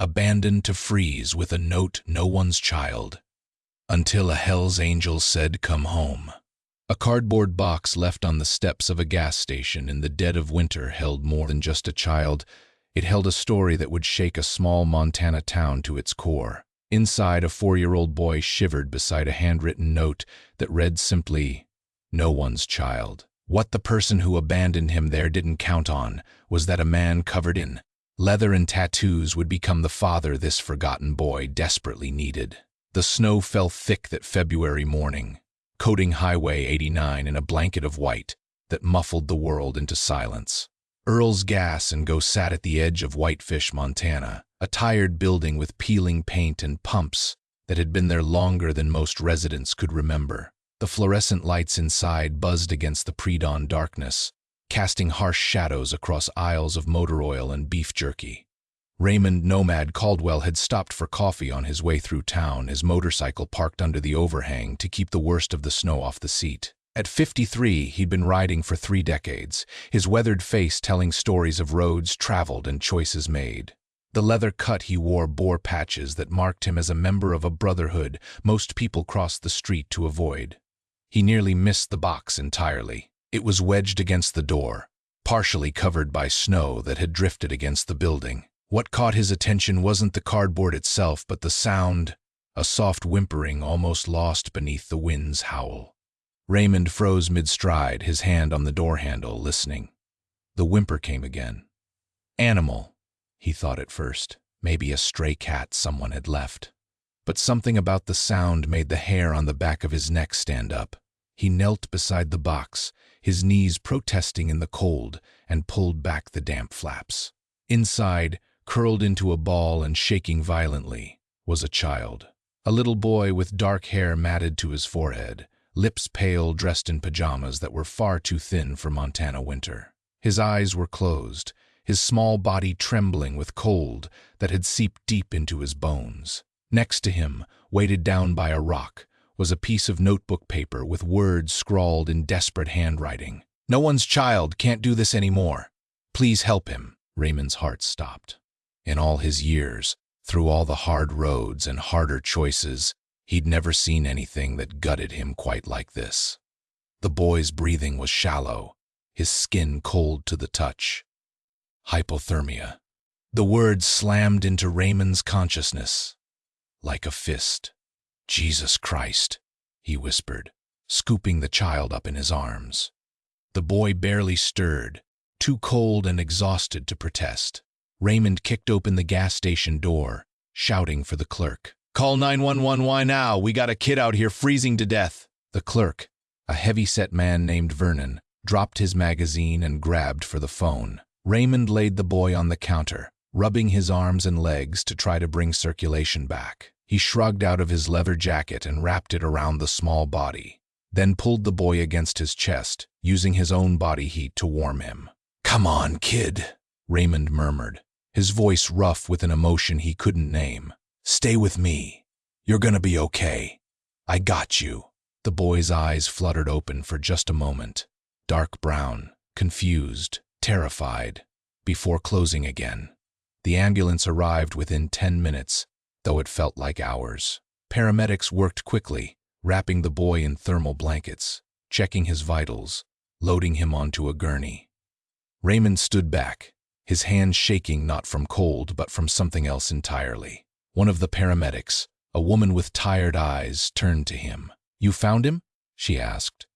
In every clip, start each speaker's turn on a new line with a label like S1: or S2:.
S1: abandoned to freeze with a note, no one's child, until a Hell's Angel said, "Come home." A cardboard box left on the steps of a gas station in the dead of winter held more than just a child. It held a story that would shake a small Montana town to its core. Inside, a 4-year-old boy shivered beside a handwritten note that read simply, "No one's child." What the person who abandoned him there didn't count on was that a man covered in leather and tattoos would become the father this forgotten boy desperately needed. The snow fell thick that February morning, coating Highway 89 in a blanket of white that muffled the world into silence. Earl's Gas and Go sat at the edge of Whitefish, Montana, a tired building with peeling paint and pumps that had been there longer than most residents could remember. The fluorescent lights inside buzzed against the pre-dawn darkness, casting harsh shadows across aisles of motor oil and beef jerky. Raymond Nomad Caldwell had stopped for coffee on his way through town, his motorcycle parked under the overhang to keep the worst of the snow off the seat. At 53, he'd been riding for 3 decades, his weathered face telling stories of roads traveled and choices made. The leather cut he wore bore patches that marked him as a member of a brotherhood most people crossed the street to avoid. He nearly missed the box entirely. It was wedged against the door, partially covered by snow that had drifted against the building. What caught his attention wasn't the cardboard itself, but the sound, a soft whimpering almost lost beneath the wind's howl. Raymond froze mid-stride, his hand on the door handle, listening. The whimper came again. Animal, he thought at first. Maybe a stray cat someone had left. But something about the sound made the hair on the back of his neck stand up. He knelt beside the box, his knees protesting in the cold, and pulled back the damp flaps. Inside, curled into a ball and shaking violently, was a child. A little boy with dark hair matted to his forehead, lips pale, dressed in pajamas that were far too thin for Montana winter. His eyes were closed, his small body trembling with cold that had seeped deep into his bones. Next to him, weighted down by a rock, was a piece of notebook paper with words scrawled in desperate handwriting. "No one's child, can't do this anymore. Please help him." Raymond's heart stopped. In all his years, through all the hard roads and harder choices, he'd never seen anything that gutted him quite like this. The boy's breathing was shallow, his skin cold to the touch. Hypothermia. The words slammed into Raymond's consciousness like a fist. "Jesus Christ," he whispered, scooping the child up in his arms. The boy barely stirred, too cold and exhausted to protest. Raymond kicked open the gas station door, shouting for the clerk. "Call 911, why now? We got a kid out here freezing to death." The clerk, a heavy-set man named Vernon, dropped his magazine and grabbed for the phone. Raymond laid the boy on the counter, rubbing his arms and legs to try to bring circulation back. He shrugged out of his leather jacket and wrapped it around the small body, then pulled the boy against his chest, using his own body heat to warm him. "Come on, kid," Raymond murmured, his voice rough with an emotion he couldn't name. "Stay with me. You're gonna be okay. I got you." The boy's eyes fluttered open for just a moment, dark brown, confused, terrified, before closing again. The ambulance arrived within 10 minutes, though it felt like hours. Paramedics worked quickly, wrapping the boy in thermal blankets, checking his vitals, loading him onto a gurney. Raymond stood back, his hands shaking not from cold but from something else entirely. One of the paramedics, a woman with tired eyes, turned to him. "You found him?" she asked.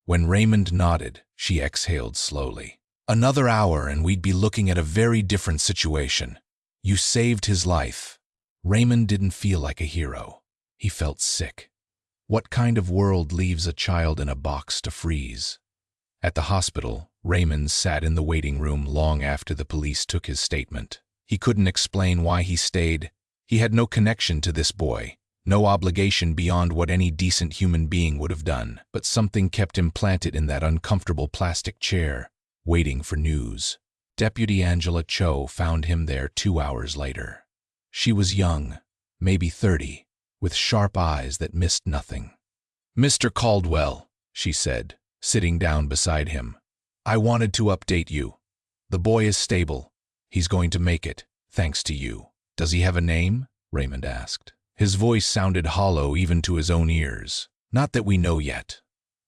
S1: When Raymond nodded, she exhaled slowly. "Another hour and we'd be looking at a very different situation. You saved his life." Raymond didn't feel like a hero. He felt sick. What kind of world leaves a child in a box to freeze? At the hospital, Raymond sat in the waiting room long after the police took his statement. He couldn't explain why he stayed. He had no connection to this boy, no obligation beyond what any decent human being would have done. But something kept him planted in that uncomfortable plastic chair, waiting for news. Deputy Angela Cho found him there 2 hours later. She was young, maybe 30, with sharp eyes that missed nothing. "Mr. Caldwell," she said, sitting down beside him, "I wanted to update you. The boy is stable. He's going to make it, thanks to you." "Does he have a name?" Raymond asked. His voice sounded hollow even to his own ears. "Not that we know yet.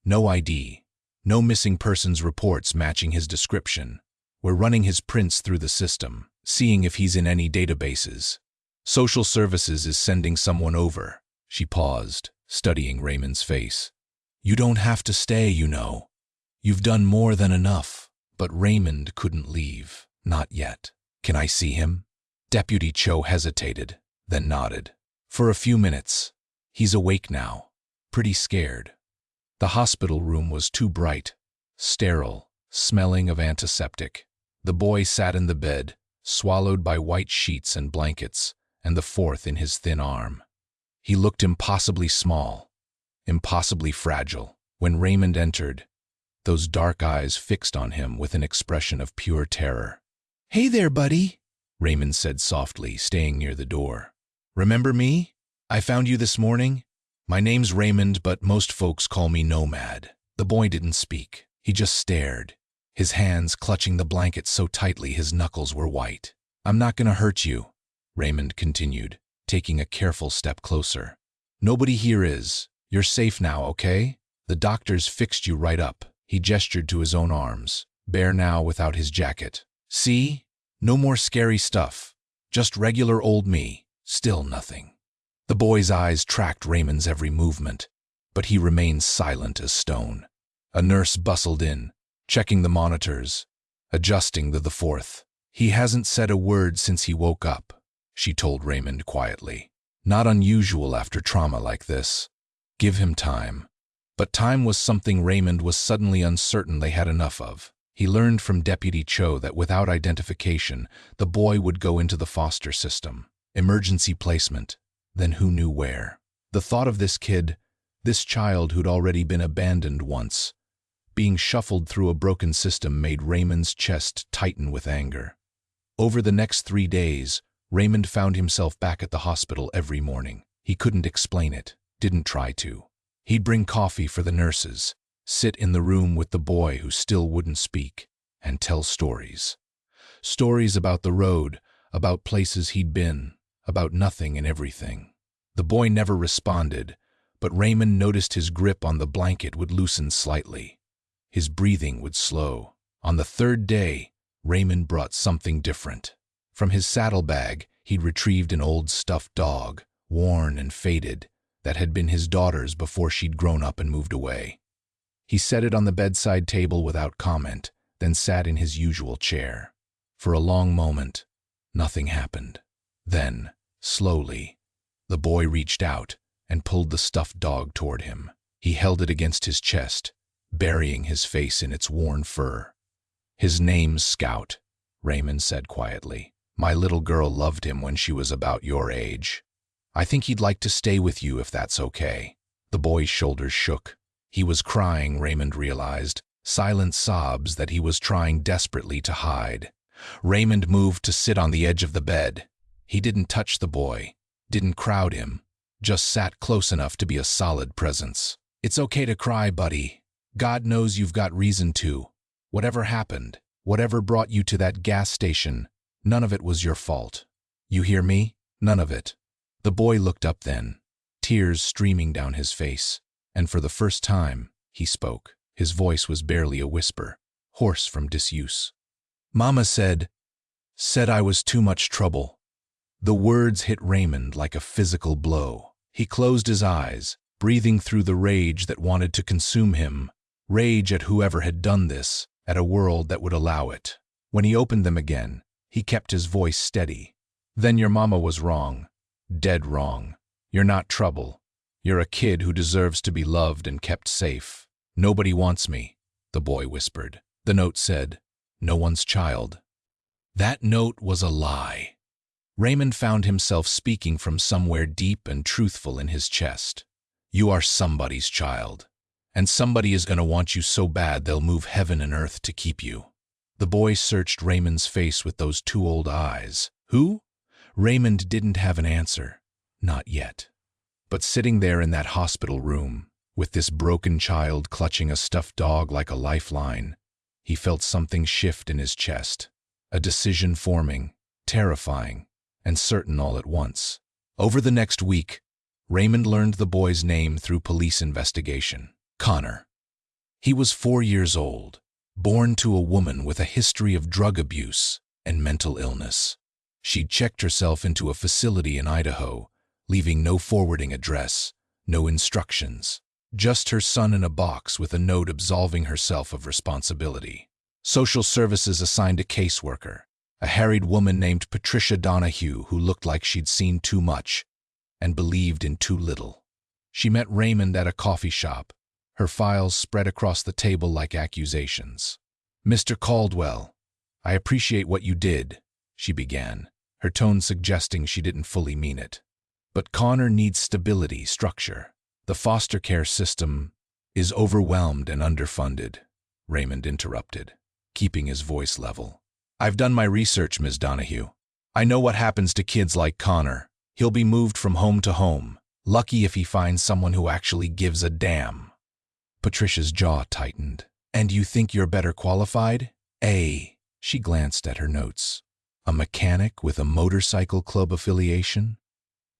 S1: No ID. No missing persons reports matching his description. We're running his prints through the system, seeing if he's in any databases. Social services is sending someone over." She paused, studying Raymond's face. "You don't have to stay, you know. You've done more than enough." But Raymond couldn't leave. Not yet. "Can I see him?" Deputy Cho hesitated, then nodded. "For a few minutes. He's awake now. Pretty scared." The hospital room was too bright, sterile, smelling of antiseptic. The boy sat in the bed, swallowed by white sheets and blankets, and the fourth in his thin arm. He looked impossibly small, impossibly fragile. When Raymond entered, those dark eyes fixed on him with an expression of pure terror. "Hey there, buddy," Raymond said softly, staying near the door. "Remember me? I found you this morning. My name's Raymond, but most folks call me Nomad." The boy didn't speak. He just stared, his hands clutching the blanket so tightly his knuckles were white. "I'm not gonna hurt you," Raymond continued, taking a careful step closer. "Nobody here is. You're safe now, okay? The doctors fixed you right up." He gestured to his own arms, bare now without his jacket. "See? No more scary stuff. Just regular old me. Still nothing." The boy's eyes tracked Raymond's every movement, but he remained silent as stone. A nurse bustled in, checking the monitors, adjusting the fourth. "He hasn't said a word since he woke up," she told Raymond quietly. "Not unusual after trauma like this. Give him time." But time was something Raymond was suddenly uncertain they had enough of. He learned from Deputy Cho that without identification, the boy would go into the foster system. Emergency placement. Then who knew where? The thought of this kid, this child who'd already been abandoned once, being shuffled through a broken system made Raymond's chest tighten with anger. Over the next 3 days, Raymond found himself back at the hospital every morning. He couldn't explain it, didn't try to. He'd bring coffee for the nurses, sit in the room with the boy who still wouldn't speak, and tell stories. Stories about the road, about places he'd been, about nothing and everything. The boy never responded, but Raymond noticed his grip on the blanket would loosen slightly. His breathing would slow. On the 3rd day, Raymond brought something different. From his saddlebag, he'd retrieved an old stuffed dog, worn and faded, that had been his daughter's before she'd grown up and moved away. He set it on the bedside table without comment, then sat in his usual chair. For a long moment, nothing happened. Then, slowly, the boy reached out and pulled the stuffed dog toward him. He held it against his chest, burying his face in its worn fur. "His name's Scout," Raymond said quietly. "My little girl loved him when she was about your age. I think he'd like to stay with you if that's okay." The boy's shoulders shook. He was crying, Raymond realized, silent sobs that he was trying desperately to hide. Raymond moved to sit on the edge of the bed. He didn't touch the boy, didn't crowd him, just sat close enough to be a solid presence. "It's okay to cry, buddy. God knows you've got reason to. Whatever happened, whatever brought you to that gas station, none of it was your fault. You hear me? None of it." The boy looked up then, tears streaming down his face, and for the first time, he spoke. His voice was barely a whisper, hoarse from disuse. "Mama said I was too much trouble." The words hit Raymond like a physical blow. He closed his eyes, breathing through the rage that wanted to consume him, rage at whoever had done this, at a world that would allow it. When he opened them again, he kept his voice steady. "Then your mama was wrong. Dead wrong. You're not trouble. You're a kid who deserves to be loved and kept safe." "Nobody wants me," the boy whispered. The note said, "No one's child." That note was a lie. Raymond found himself speaking from somewhere deep and truthful in his chest. "You are somebody's child, and somebody is gonna want you so bad they'll move heaven and earth to keep you." The boy searched Raymond's face with those two old eyes. Who? Raymond didn't have an answer. Not yet. But sitting there in that hospital room, with this broken child clutching a stuffed dog like a lifeline, he felt something shift in his chest. A decision forming, terrifying, and certain all at once. Over the next week, Raymond learned the boy's name through police investigation. Connor. He was 4 years old, born to a woman with a history of drug abuse and mental illness. She'd checked herself into a facility in Idaho, leaving no forwarding address, no instructions, just her son in a box with a note absolving herself of responsibility. Social services assigned a caseworker, a harried woman named Patricia Donahue who looked like she'd seen too much and believed in too little. She met Raymond at a coffee shop, her files spread across the table like accusations. "Mr. Caldwell, I appreciate what you did," she began, her tone suggesting she didn't fully mean it. "But Connor needs stability, structure. The foster care system is overwhelmed and underfunded," Raymond interrupted, keeping his voice level. "I've done my research, Ms. Donahue. I know what happens to kids like Connor. He'll be moved from home to home, lucky if he finds someone who actually gives a damn." Patricia's jaw tightened. "And you think you're better qualified?" She glanced at her notes. "A mechanic with a motorcycle club affiliation?"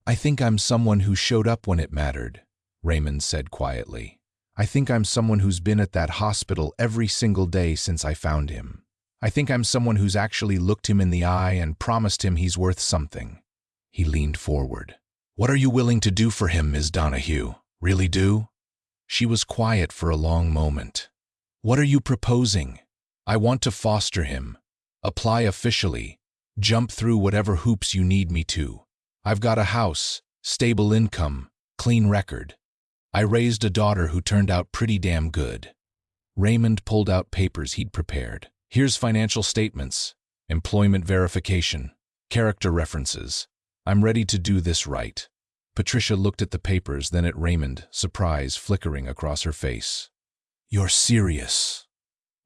S1: "I think I'm someone who showed up when it mattered," Raymond said quietly. "I think I'm someone who's been at that hospital every single day since I found him. I think I'm someone who's actually looked him in the eye and promised him he's worth something." He leaned forward. "What are you willing to do for him, Ms. Donahue? Really do?" She was quiet for a long moment. "What are you proposing?" "I want to foster him. Apply officially. Jump through whatever hoops you need me to. I've got a house, stable income, clean record. I raised a daughter who turned out pretty damn good." Raymond pulled out papers he'd prepared. "Here's financial statements, employment verification, character references. I'm ready to do this right." Patricia looked at the papers, then at Raymond, surprise flickering across her face. "You're serious."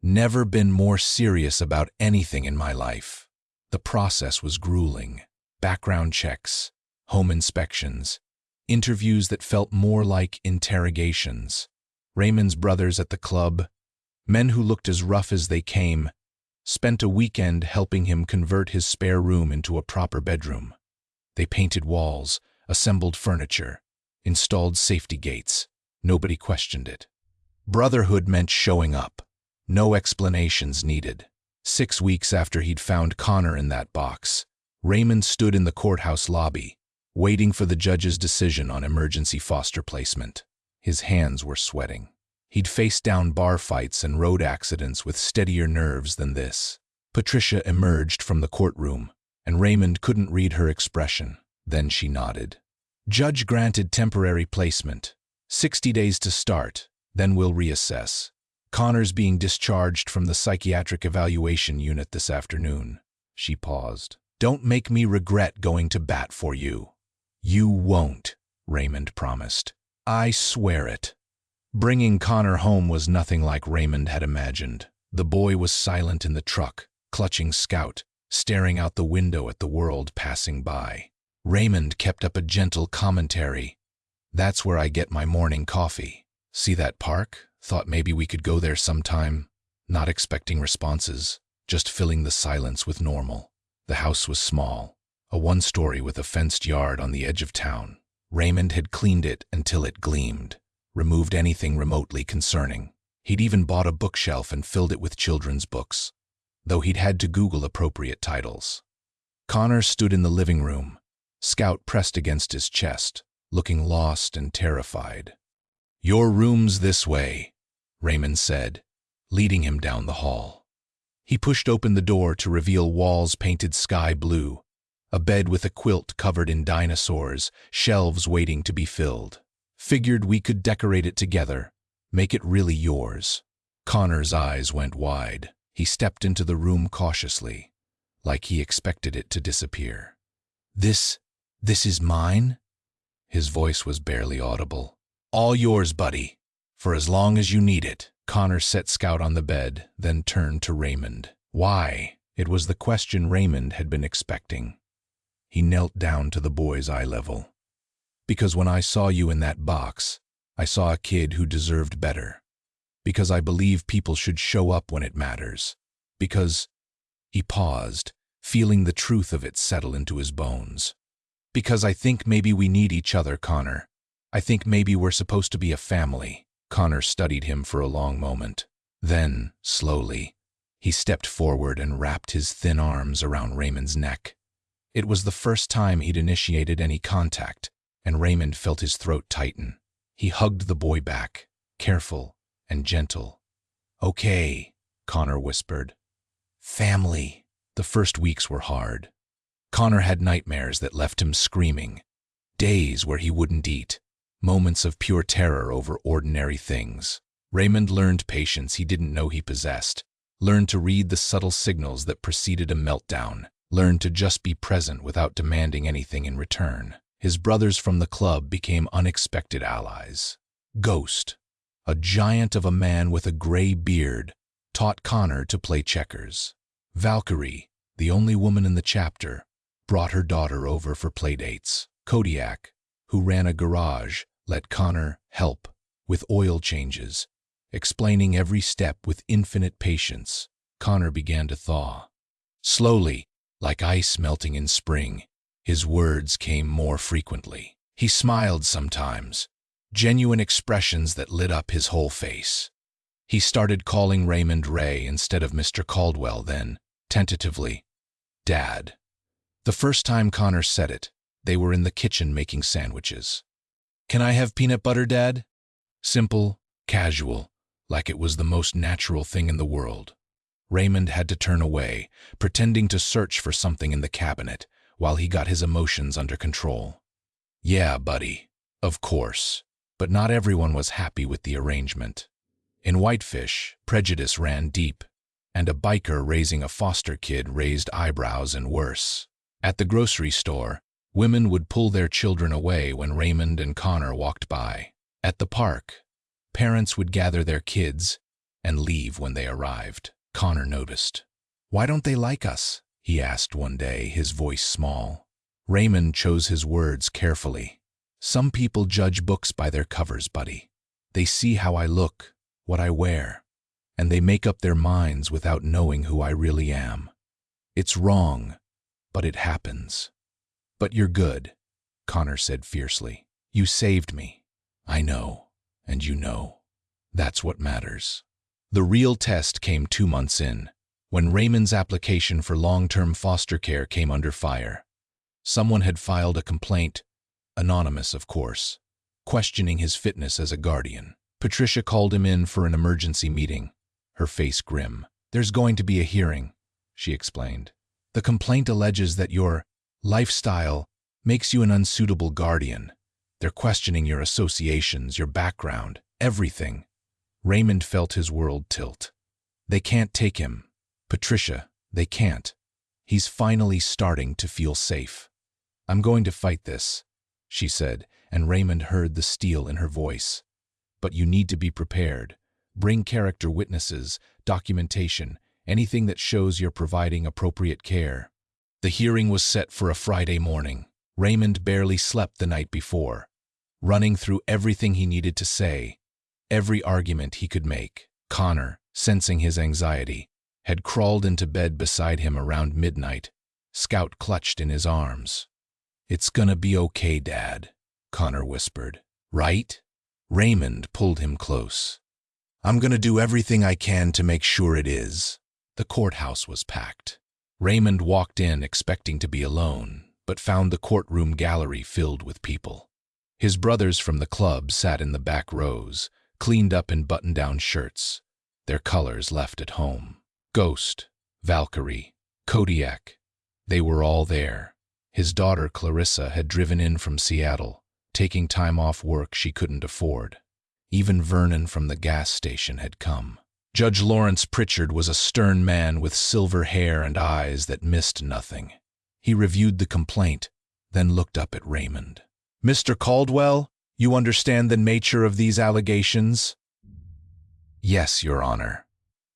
S1: "Never been more serious about anything in my life." The process was grueling. Background checks, home inspections, interviews that felt more like interrogations. Raymond's brothers at the club, men who looked as rough as they came, spent a weekend helping him convert his spare room into a proper bedroom. They painted walls, assembled furniture, installed safety gates. Nobody questioned it. Brotherhood meant showing up. No explanations needed. 6 weeks after he'd found Connor in that box, Raymond stood in the courthouse lobby, waiting for the judge's decision on emergency foster placement. His hands were sweating. He'd faced down bar fights and road accidents with steadier nerves than this. Patricia emerged from the courtroom, and Raymond couldn't read her expression. Then she nodded. "Judge granted temporary placement. 60 days to start, then we'll reassess. Connor's being discharged from the psychiatric evaluation unit this afternoon." She paused. "Don't make me regret going to bat for you." "You won't," Raymond promised. "I swear it." Bringing Connor home was nothing like Raymond had imagined. The boy was silent in the truck, clutching Scout, staring out the window at the world passing by. Raymond kept up a gentle commentary. "That's where I get my morning coffee. See that park? Thought maybe we could go there sometime." Not expecting responses, just filling the silence with normal. The house was small, a one-story with a fenced yard on the edge of town. Raymond had cleaned it until it gleamed, removed anything remotely concerning. He'd even bought a bookshelf and filled it with children's books, though he'd had to Google appropriate titles. Connor stood in the living room, Scout pressed against his chest, looking lost and terrified. "Your room's this way," Raymond said, leading him down the hall. He pushed open the door to reveal walls painted sky blue, a bed with a quilt covered in dinosaurs, shelves waiting to be filled. "Figured we could decorate it together, make it really yours." Connor's eyes went wide. He stepped into the room cautiously, like he expected it to disappear. This is mine?" His voice was barely audible. "All yours, buddy, for as long as you need it." Connor set Scout on the bed, then turned to Raymond. "Why?" It was the question Raymond had been expecting. He knelt down to the boy's eye level. "Because when I saw you in that box, I saw a kid who deserved better. Because I believe people should show up when it matters. Because—" He paused, feeling the truth of it settle into his bones. "Because I think maybe we need each other, Connor. I think maybe we're supposed to be a family." Connor studied him for a long moment. Then, slowly, he stepped forward and wrapped his thin arms around Raymond's neck. It was the first time he'd initiated any contact, and Raymond felt his throat tighten. He hugged the boy back, careful and gentle. "Okay," Connor whispered. "Family." The first weeks were hard. Connor had nightmares that left him screaming, days where he wouldn't eat, moments of pure terror over ordinary things. Raymond learned patience he didn't know he possessed, learned to read the subtle signals that preceded a meltdown, learned to just be present without demanding anything in return. His brothers from the club became unexpected allies. Ghost, a giant of a man with a gray beard, taught Connor to play checkers. Valkyrie, the only woman in the chapter, brought her daughter over for playdates. Kodiak, who ran a garage, let Connor help with oil changes, explaining every step with infinite patience. Connor began to thaw. Slowly, like ice melting in spring, his words came more frequently. He smiled sometimes, genuine expressions that lit up his whole face. He started calling Raymond Ray instead of Mr. Caldwell then, tentatively, "Dad." The first time Connor said it, they were in the kitchen making sandwiches. "Can I have peanut butter, Dad?" Simple, casual, like it was the most natural thing in the world. Raymond had to turn away, pretending to search for something in the cabinet while he got his emotions under control. "Yeah, buddy, of course." But not everyone was happy with the arrangement. In Whitefish, prejudice ran deep, and a biker raising a foster kid raised eyebrows and worse. At the grocery store, women would pull their children away when Raymond and Connor walked by. At the park, parents would gather their kids and leave when they arrived. Connor noticed. "Why don't they like us?" he asked one day, his voice small. Raymond chose his words carefully. "Some people judge books by their covers, buddy. They see how I look, what I wear, and they make up their minds without knowing who I really am. It's wrong, but it happens." "But you're good," Connor said fiercely. "You saved me. I know, and you know. That's what matters." The real test came 2 months in, when Raymond's application for long-term foster care came under fire. Someone had filed a complaint, anonymous of course, questioning his fitness as a guardian. Patricia called him in for an emergency meeting, her face grim. "There's going to be a hearing," she explained. "The complaint alleges that your lifestyle makes you an unsuitable guardian. They're questioning your associations, your background, everything." Raymond felt his world tilt. They can't take him. Patricia, they can't. He's finally starting to feel safe. "I'm going to fight this," she said, and Raymond heard the steel in her voice. "But you need to be prepared. Bring character witnesses, documentation, anything that shows you're providing appropriate care." The hearing was set for a Friday morning. Raymond barely slept the night before, running through everything he needed to say, every argument he could make. Connor, sensing his anxiety, had crawled into bed beside him around midnight, Scout clutched in his arms. "It's gonna be okay, Dad," Connor whispered. "Right?" Raymond pulled him close. "I'm gonna do everything I can to make sure it is." The courthouse was packed. Raymond walked in expecting to be alone, but found the courtroom gallery filled with people. His brothers from the club sat in the back rows, cleaned up in button-down shirts, their colors left at home. Ghost, Valkyrie, Kodiak, they were all there. His daughter Clarissa had driven in from Seattle, taking time off work she couldn't afford. Even Vernon from the gas station had come. Judge Lawrence Pritchard was a stern man with silver hair and eyes that missed nothing. He reviewed the complaint, then looked up at Raymond. "Mr. Caldwell, you understand the nature of these allegations?" "Yes, Your Honor."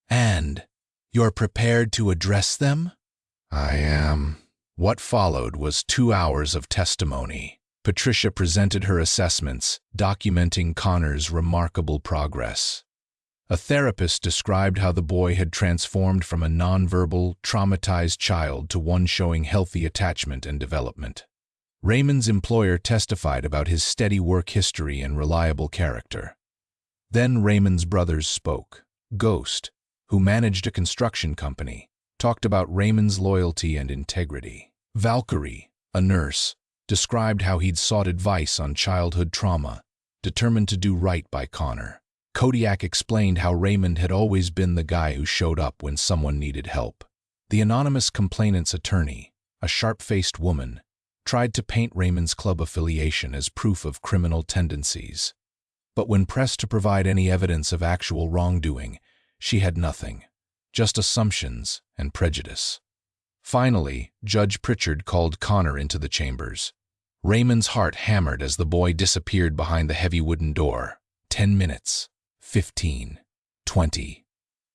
S1: "And you're prepared to address them?" "I am." What followed was 2 hours of testimony. Patricia presented her assessments, documenting Connor's remarkable progress. A therapist described how the boy had transformed from a nonverbal, traumatized child to one showing healthy attachment and development. Raymond's employer testified about his steady work history and reliable character. Then Raymond's brothers spoke. Ghost, who managed a construction company, talked about Raymond's loyalty and integrity. Valkyrie, a nurse, described how he'd sought advice on childhood trauma, determined to do right by Connor. Kodiak explained how Raymond had always been the guy who showed up when someone needed help. The anonymous complainant's attorney, a sharp-faced woman, tried to paint Raymond's club affiliation as proof of criminal tendencies. But when pressed to provide any evidence of actual wrongdoing, she had nothing, just assumptions and prejudice. Finally, Judge Pritchard called Connor into the chambers. Raymond's heart hammered as the boy disappeared behind the heavy wooden door. 10 minutes. 15. 20.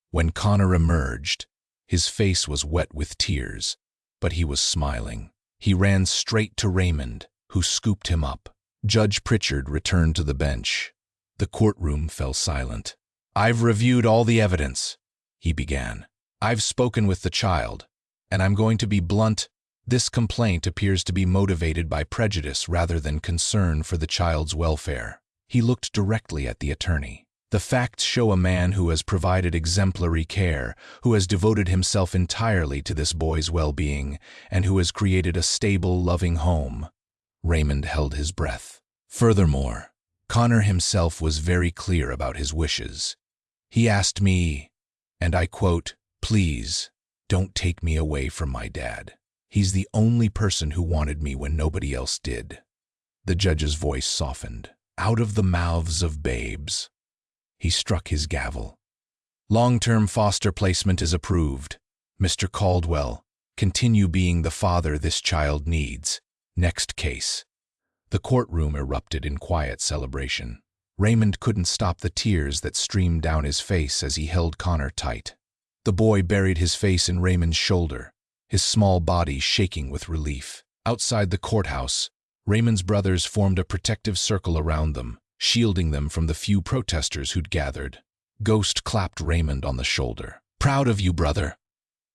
S1: When Connor emerged, his face was wet with tears, but he was smiling. He ran straight to Raymond, who scooped him up. Judge Pritchard returned to the bench. The courtroom fell silent. "I've reviewed all the evidence," he began. "I've spoken with the child, and I'm going to be blunt. This complaint appears to be motivated by prejudice rather than concern for the child's welfare." He looked directly at the attorney. "The facts show a man who has provided exemplary care, who has devoted himself entirely to this boy's well-being, and who has created a stable, loving home." Raymond held his breath. Furthermore, Connor himself was very clear about his wishes. He asked me, and I quote, "Please, don't take me away from my dad. He's the only person who wanted me when nobody else did." The judge's voice softened. "Out of the mouths of babes." He struck his gavel. "Long-term foster placement is approved. Mr. Caldwell, continue being the father this child needs. Next case." The courtroom erupted in quiet celebration. Raymond couldn't stop the tears that streamed down his face as he held Connor tight. The boy buried his face in Raymond's shoulder, his small body shaking with relief. Outside the courthouse, Raymond's brothers formed a protective circle around them, shielding them from the few protesters who'd gathered. Ghost clapped Raymond on the shoulder. "Proud of you, brother."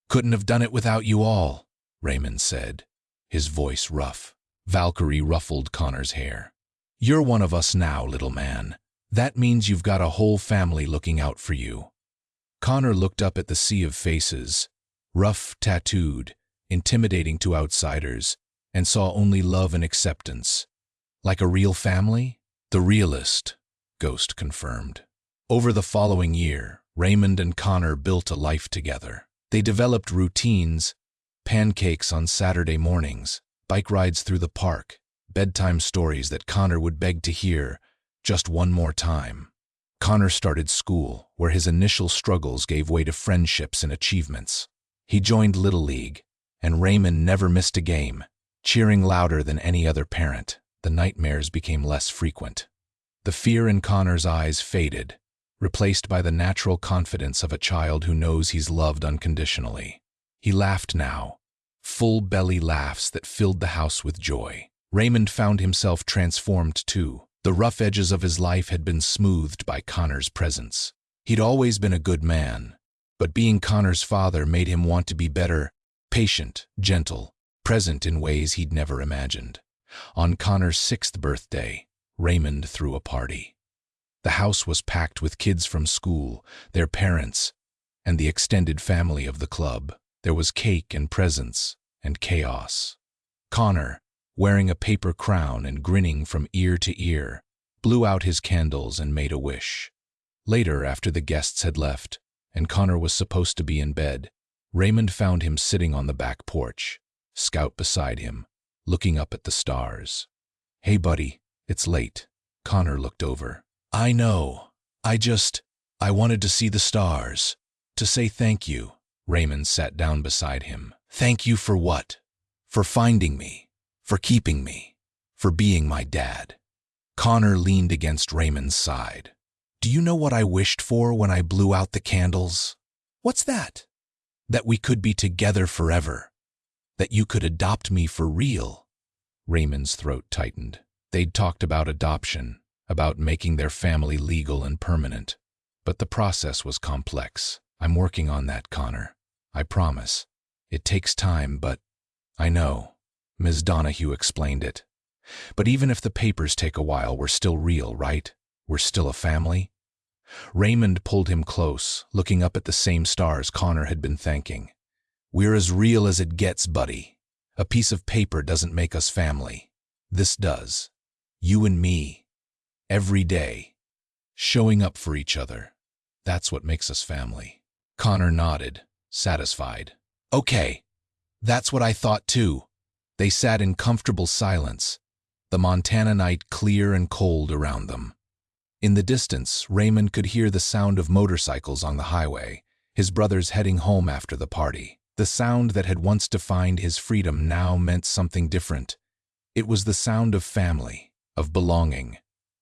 S1: "Couldn't have done it without you all," Raymond said, his voice rough. Valkyrie ruffled Connor's hair. "You're one of us now, little man. That means you've got a whole family looking out for you." Connor looked up at the sea of faces, rough, tattooed, intimidating to outsiders, and saw only love and acceptance. "Like a real family?" "The realest," Ghost confirmed. Over the following year, Raymond and Connor built a life together. They developed routines, pancakes on Saturday mornings, bike rides through the park, bedtime stories that Connor would beg to hear just one more time. Connor started school, where his initial struggles gave way to friendships and achievements. He joined Little League, and Raymond never missed a game, cheering louder than any other parent. The nightmares became less frequent. The fear in Connor's eyes faded, replaced by the natural confidence of a child who knows he's loved unconditionally. He laughed now, full belly laughs that filled the house with joy. Raymond found himself transformed too. The rough edges of his life had been smoothed by Connor's presence. He'd always been a good man, but being Connor's father made him want to be better, patient, gentle, present in ways he'd never imagined. On Connor's 6th birthday, Raymond threw a party. The house was packed with kids from school, their parents, and the extended family of the club. There was cake and presents and chaos. Connor, wearing a paper crown and grinning from ear to ear, blew out his candles and made a wish. Later, after the guests had left, and Connor was supposed to be in bed, Raymond found him sitting on the back porch, Scout beside him, looking up at the stars. "Hey, buddy, it's late." Connor looked over. "I know. I wanted to see the stars. To say thank you." Raymond sat down beside him. "Thank you for what?" "For finding me. For keeping me. For being my dad." Connor leaned against Raymond's side. "Do you know what I wished for when I blew out the candles?" "What's that?" "That we could be together forever. That you could adopt me for real." Raymond's throat tightened. They'd talked about adoption, about making their family legal and permanent. But the process was complex. I'm working on that, Connor. I promise. It takes time, but I know. Ms. Donahue explained it. But even if the papers take a while, we're still real, right? We're still a family? Raymond pulled him close, looking up at the same stars Connor had been thanking. We're as real as it gets, buddy. A piece of paper doesn't make us family. This does. You and me. Every day. Showing up for each other. That's what makes us family. Connor nodded, satisfied. Okay. That's what I thought too. They sat in comfortable silence, the Montana night clear and cold around them. In the distance, Raymond could hear the sound of motorcycles on the highway, his brothers heading home after the party. The sound that had once defined his freedom now meant something different. It was the sound of family, of belonging,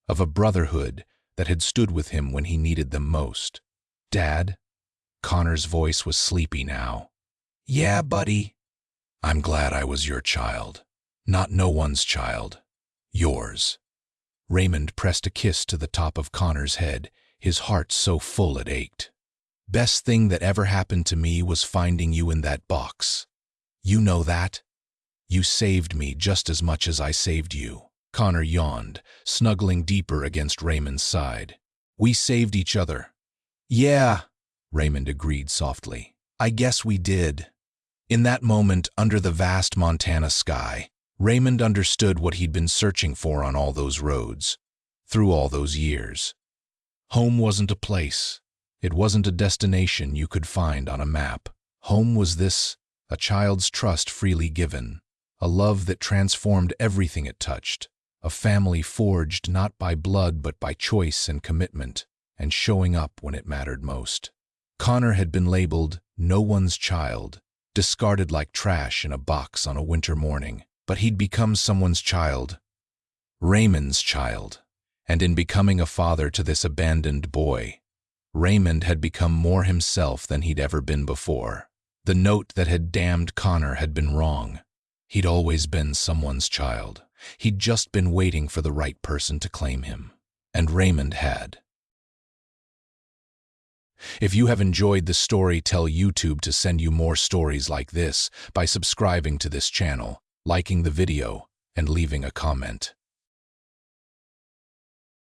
S1: of a brotherhood that had stood with him when he needed them most. Dad? Connor's voice was sleepy now. Yeah, buddy. I'm glad I was your child. Not no one's child. Yours. Raymond pressed a kiss to the top of Connor's head, his heart so full it ached. Best thing that ever happened to me was finding you in that box. You know that? You saved me just as much as I saved you. Connor yawned, snuggling deeper against Raymond's side. We saved each other. Yeah, Raymond agreed softly. I guess we did. In that moment, under the vast Montana sky, Raymond understood what he'd been searching for on all those roads, through all those years. Home wasn't a place. It wasn't a destination you could find on a map. Home was this, a child's trust freely given, a love that transformed everything it touched, a family forged not by blood but by choice and commitment, and showing up when it mattered most. Connor had been labeled no one's child, discarded like trash in a box on a winter morning. But he'd become someone's child, Raymond's child, and in becoming a father to this abandoned boy, Raymond had become more himself than he'd ever been before. The note that had damned Connor had been wrong. He'd always been someone's child. He'd just been waiting for the right person to claim him. And Raymond had. If you have enjoyed the story, tell YouTube to send you more stories like this by subscribing to this channel, liking the video, and leaving a comment.